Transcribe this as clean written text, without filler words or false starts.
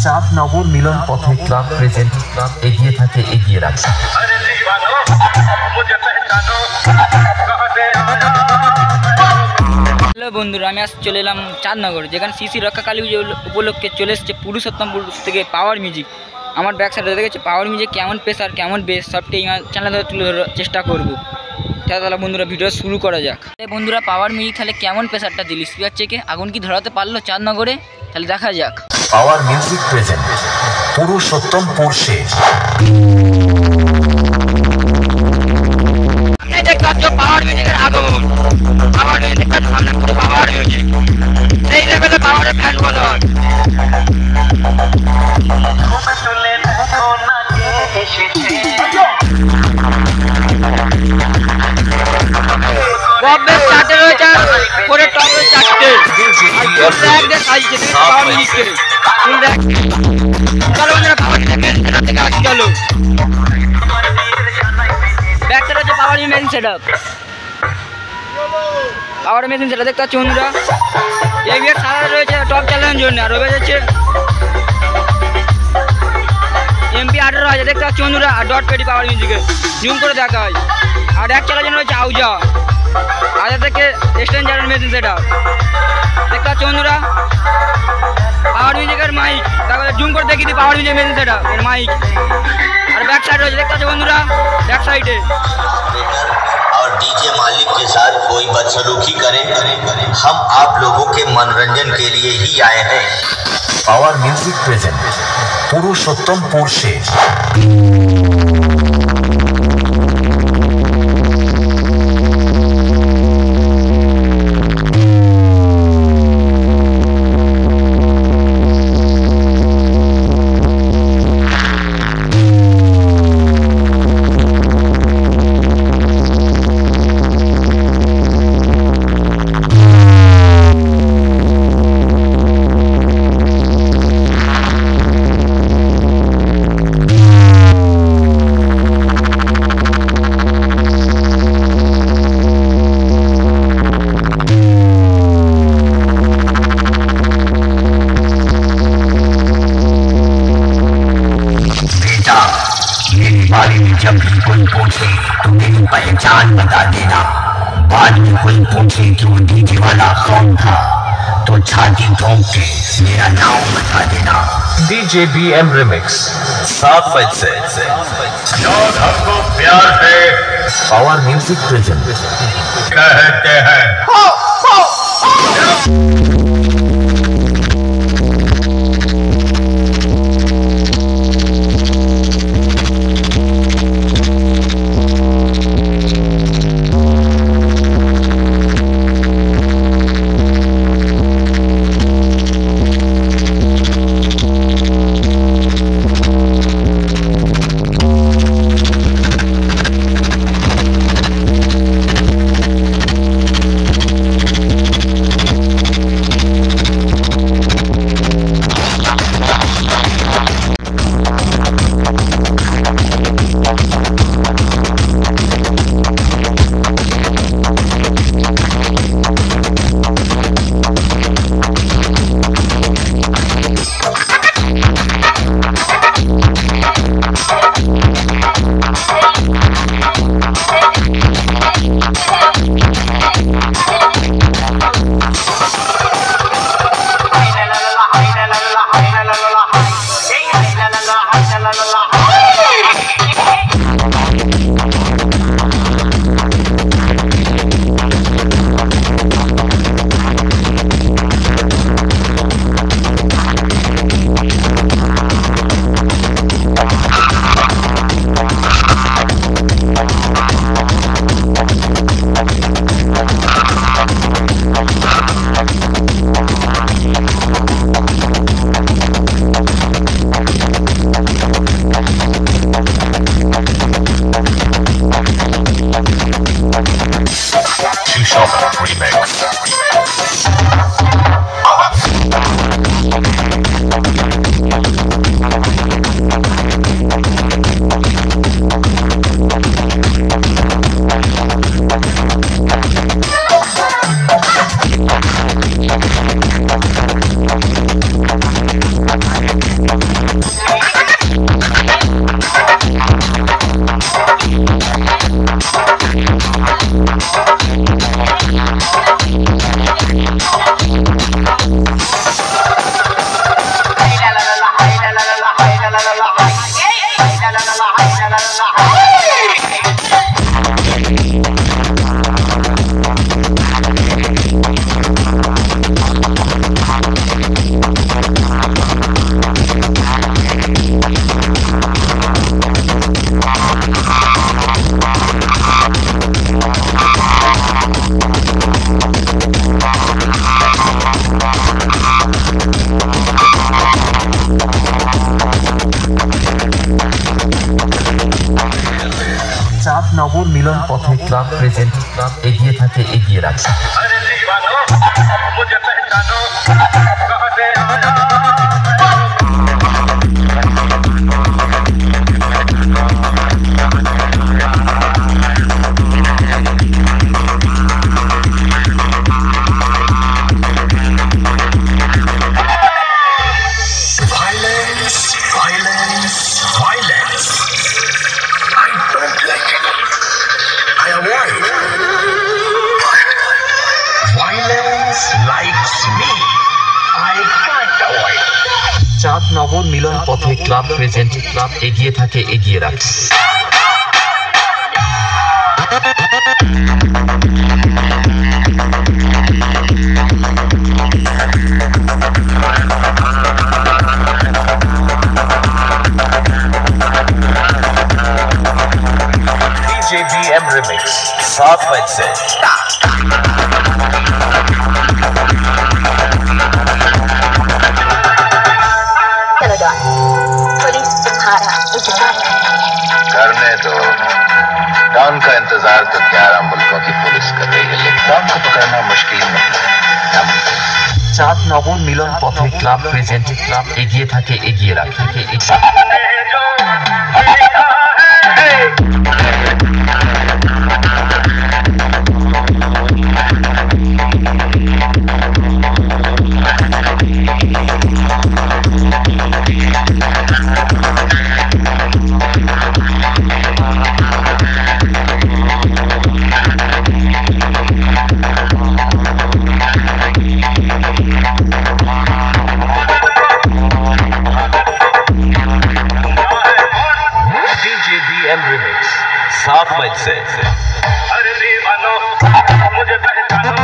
চাঁদনগর মিলন পথে club present এগিয়ে থাকে, এগিয়ে রাখছে। হ্যালো বন্ধুরা, আমি আজ চলে এলাম চাঁদনগর, যেখানে সিসি রক্ষা কালী পুজো উপলক্ষে চলে এসেছে পুরুষোত্তমপুর থেকে পাওয়ার মিউজিক। আমার ব্যাক সাইডে দেখেছে পাওয়ার মিউজিক কেমন প্রেসার কেমন বেস সবটি এই চ্যানেলে তুলে ধরার চেষ্টা করবো। তাহলে বন্ধুরা ভিডিও শুরু করা যাক। বন্ধুরা পাওয়ার মিউজিক তাহলে কেমন প্রেসারটা দিল, স্পিকার চেকে আগুন কি ধরাতে পারলো চাঁদনগরে, তাহলে দেখা যাক। পাওয়ার মিউজিক প্রেজেন্ট পুরুষোত্তমপুর শেষ। পাওয়ার মিউজিকের আগুন, পাওয়ার মিউজিকের সামনে পুরো পাওয়ার মিউজিক, এই লেভেলে পাওয়ারের ফ্যান বলো। বম্বে স্টার্টে রয়েছে পরে টপে চারটে আর ট্র্যাক দিয়ে সাজিয়েছে পাওয়ার মিউজিকের ফুল ট্র্যাক। চলো বন্ধুরা পাওয়ার মিউজিক থেকে আসি, চলো ব্যাক সাইড হচ্ছে পাওয়ার মেশিন সেটআপ। পাওয়ার মেশিন সেটা দেখতে পাচ্ছি বন্ধুরা। এই বিয়ের সারা রয়েছে টপ চ্যালেঞ্জের জন্য, আর রয়ে যাচ্ছে MP18 আছে দেখতে পাচ্ছি বন্ধুরা। আর ডট পেডি পাওয়ার মিউজিকে জুম করে দেখা হয়। আর এক চালার জন্য রয়েছে আউজা, আগে থেকে এক্সটেনশন মেশিন সেটআপ দেখতে পাচ্ছি বন্ধুরা। পাওয়ার মিউজিকের মাইক, তারপরে জুম করে দেখি দিই পাওয়ার মিউজিক মেশিন সেটআপ এর মাইক। আর ব্যাক সাইড রয়েছে দেখতে পাচ্ছি বন্ধুরা, बैक साइड और डीजे मालिक के साथ कोई बदसलूकी करे, हम आप लोगों के मनोरंजन के लिए ही आए हैं। पावर म्यूजिक प्रेजेंट पुरुषोत्तमपुर शेष। बारे में जब भी कोई पूछे तो मेरी पहचान बता देना। बाद में कोई पूछे कि वो डीजे वाला कौन था तो छाती ठोक के मेरा नाम बता देना। डीजे BM रिमिक्स 7 बजे से हमको प्यार से पावर म्यूजिक प्रेजेंट कहते हैं। নগর মিলন পথে ক্লাব প্রেজেন্ট এগিয়ে থাকে এগিয়ে রাখছে। চাঁদ নগর মিলন পথে ক্লাব প্রেজেন্ট এগিয়ে থাকে এগিয়ে রাখছে। DJBM Remix 7 बजे पुलिस तुम्हारा इंतजार करने दो। डॉन का इंतजार तो 11 मुल्कों की पुलिस कर रही है, लेकिन डॉन को पकड़ना मुश्किल नहीं। চাঁদ নগর মিলন পথে ক্লাব প্রেজেন্ট এগিয়ে থাকে এগিয়ে রাখে। DJBM Remix 7 बजे अरे दीवानो मुझे पहचानो।